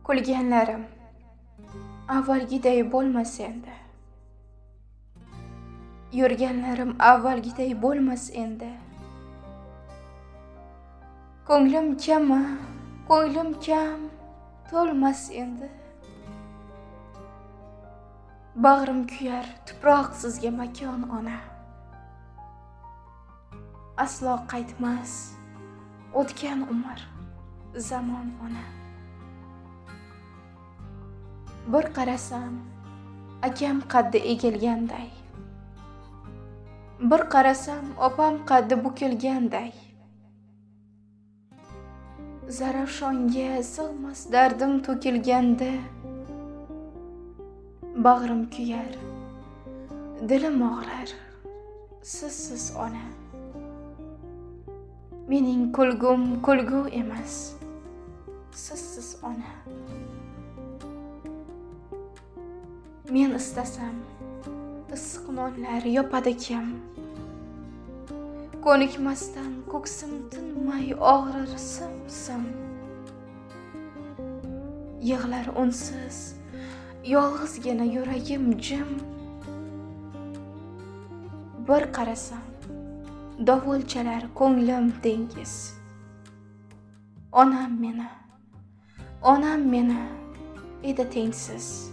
Kulganlarim avvalgiday bo'lmas endi. Yurganlarim avvalgiday bo'lmas endi. Ko'nglim kam to'lmas endi. Bag'rim kuyar tuproq sizga makon ona. Aslo qaytmas o'tgan umr zamon ona. Bir qarasam akam qaddi egilganday. Bir qarasam opam qaddi bukilganday. Zarafshonga sig'mas dardim to'kilganda. Bag'rim kuyar, dilim og'rar, sizsiz ona. Mening kulgum kulgu emas, sizsiz ona. Men istasam, issiq nonlar yopadi kim? Ko'nikmasdan ko'ksim tinmay og'rir sim. Yig'lar unsiz, yolg'izgina yuragim jim. Bir qarasam, dovulchalar ko'nglim dengiz. Onam meni edi tengsiz.